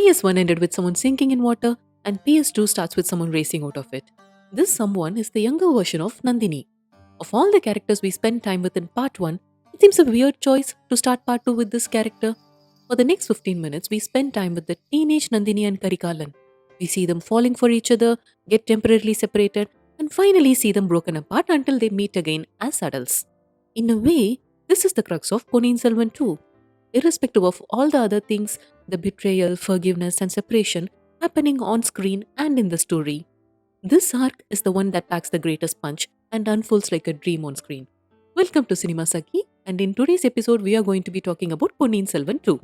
PS1 ended with someone sinking in water, and PS2 starts with someone racing out of it. This someone is the younger version of Nandini. Of all the characters we spent time with in part 1, it seems a weird choice to start part 2 with this character. For the next 15 minutes, we spend time with the teenage Nandini and Karikalan. We see them falling for each other, get temporarily separated, and finally see them broken apart until they meet again as adults. In a way, this is the crux of Ponniyin Selvan too. Irrespective of all the other things, the betrayal, forgiveness, and separation happening on screen and in the story. This arc is the one that packs the greatest punch and unfolds like a dream on screen. Welcome to Cinema Saki, and in today's episode, we are going to be talking about Ponniyin Selvan too.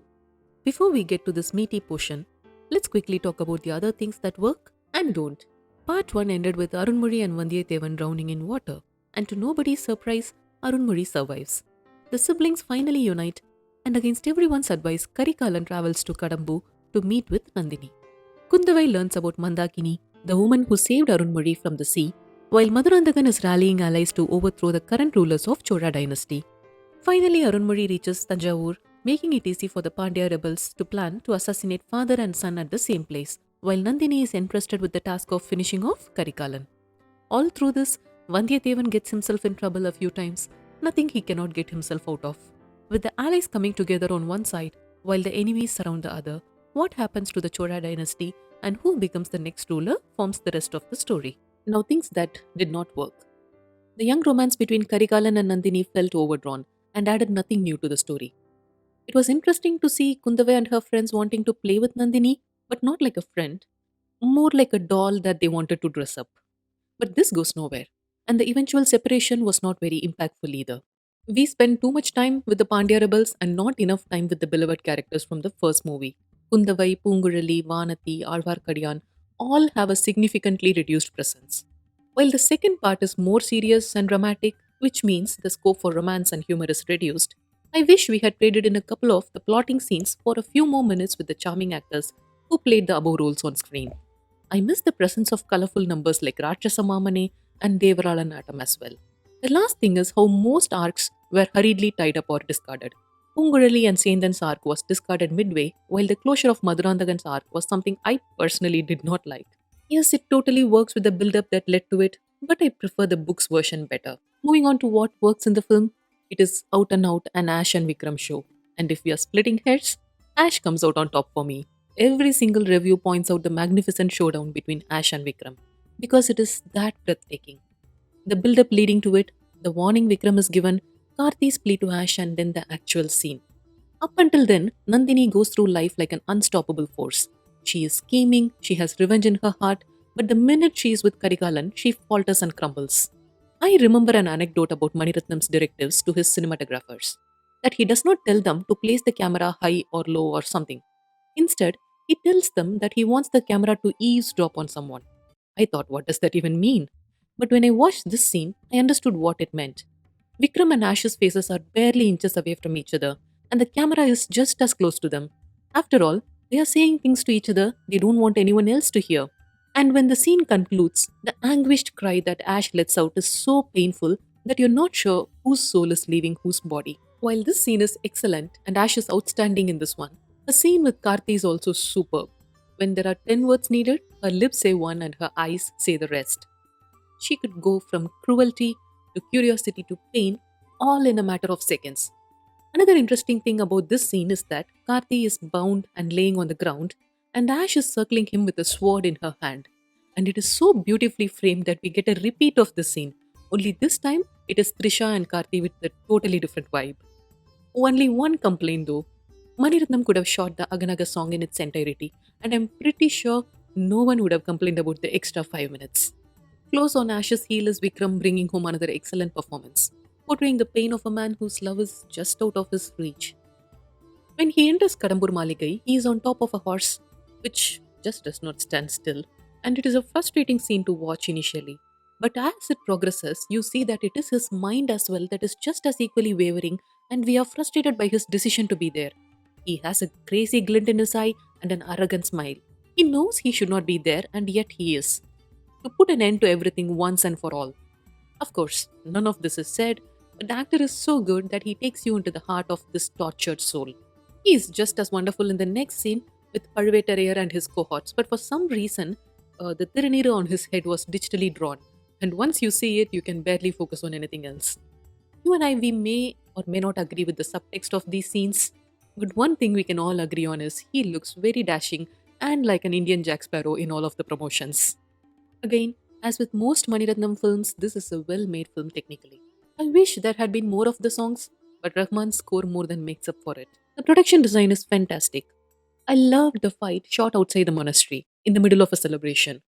Before we get to this meaty portion, let's quickly talk about the other things that work and don't. Part 1 ended with Arunmozhi and Vandiyathevan drowning in water, and to nobody's surprise, Arunmozhi survives. The siblings finally unite, and against everyone's advice, Karikalan travels to Kadambu to meet with Nandini. Kundavai learns about Mandakini, the woman who saved Arunmozhi from the sea, while Madurandagan is rallying allies to overthrow the current rulers of Chola dynasty. Finally, Arunmozhi reaches Tanjavur, making it easy for the Pandya rebels to plan to assassinate father and son at the same place, while Nandini is entrusted with the task of finishing off Karikalan. All through this, Vandiyathevan gets himself in trouble a few times, nothing he cannot get himself out of. With the allies coming together on one side, while the enemies surround the other, what happens to the Chola dynasty and who becomes the next ruler forms the rest of the story. Now, things that did not work. The young romance between Karikalan and Nandini felt overdrawn and added nothing new to the story. It was interesting to see Kundavai and her friends wanting to play with Nandini, but not like a friend, more like a doll that they wanted to dress up. But this goes nowhere, and the eventual separation was not very impactful either. We spent too much time with the Pandya rebels and not enough time with the beloved characters from the first movie. Kundavai, Pungurali, Vanati, Alvar all have a significantly reduced presence. While the second part is more serious and dramatic, which means the scope for romance and humor is reduced, I wish we had traded in a couple of the plotting scenes for a few more minutes with the charming actors who played the above roles on screen. I miss the presence of colorful numbers like Rakshasa Mamane and Devarala Natam as well. The last thing is how most arcs were hurriedly tied up or discarded. Pungurali and Sendan's arc was discarded midway, while the closure of Madurandagan's arc was something I personally did not like. Yes, it totally works with the build-up that led to it, but I prefer the book's version better. Moving on to what works in the film, it is out and out an Ash and Vikram show. And if we are splitting hairs, Ash comes out on top for me. Every single review points out the magnificent showdown between Ash and Vikram, because it is that breathtaking. The build-up leading to it, the warning Vikram is given, Karthi's plea to Ash, and then the actual scene. Up until then, Nandini goes through life like an unstoppable force. She is scheming, she has revenge in her heart, but the minute she is with Karikalan, she falters and crumbles. I remember an anecdote about Maniratnam's directives to his cinematographers, that he does not tell them to place the camera high or low or something. Instead, he tells them that he wants the camera to eavesdrop on someone. I thought, what does that even mean? But when I watched this scene, I understood what it meant. Vikram and Ash's faces are barely inches away from each other, and the camera is just as close to them. After all, they are saying things to each other they don't want anyone else to hear. And when the scene concludes, the anguished cry that Ash lets out is so painful that you're not sure whose soul is leaving whose body. While this scene is excellent and Ash is outstanding in this one, the scene with Karthi is also superb. When there are 10 words needed, her lips say one and her eyes say the rest. She could go from cruelty to curiosity to pain all in a matter of seconds. Another interesting thing about this scene is that Karthi is bound and laying on the ground, and Ash is circling him with a sword in her hand. And it is so beautifully framed that we get a repeat of this scene. Only this time, it is Trisha and Karthi with a totally different vibe. Only one complaint though. Maniratnam could have shot the Aganaga song in its entirety, and I'm pretty sure no one would have complained about the extra 5 minutes. Close on Ash's heel is Vikram bringing home another excellent performance, portraying the pain of a man whose love is just out of his reach. When he enters Kadambur Maligai, he is on top of a horse, which just does not stand still, and it is a frustrating scene to watch initially. But as it progresses, you see that it is his mind as well that is just as equally wavering, and we are frustrated by his decision to be there. He has a crazy glint in his eye and an arrogant smile. He knows he should not be there, and yet he is. To put an end to everything once and for all. Of course, none of this is said, but the actor is so good that he takes you into the heart of this tortured soul. He is just as wonderful in the next scene with Pazhuvettarayar and his cohorts, but for some reason, the Tirunir on his head was digitally drawn. And once you see it, you can barely focus on anything else. You and I, we may or may not agree with the subtext of these scenes, but one thing we can all agree on is he looks very dashing and like an Indian Jack Sparrow in all of the promotions. Again, as with most Maniratnam films, this is a well made film technically. I wish there had been more of the songs, but Rahman's score more than makes up for it. The production design is fantastic. I loved the fight shot outside the monastery, in the middle of a celebration.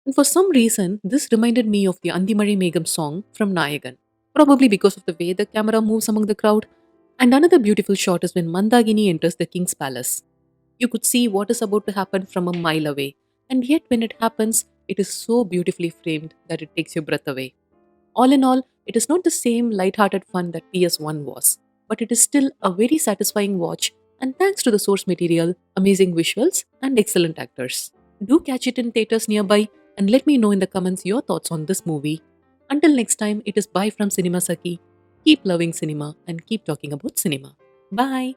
And for some reason, this reminded me of the Andimari Megam song from Nayagan, probably because of the way the camera moves among the crowd. And another beautiful shot is when Mandagini enters the king's palace. You could see what is about to happen from a mile away, and yet when it happens, it is so beautifully framed that it takes your breath away. All in all, it is not the same light-hearted fun that PS1 was, but it is still a very satisfying watch, and thanks to the source material, amazing visuals, and excellent actors. Do catch it in theaters nearby and let me know in the comments your thoughts on this movie. Until next time, it is bye from Cinema Saki. Keep loving cinema and keep talking about cinema. Bye.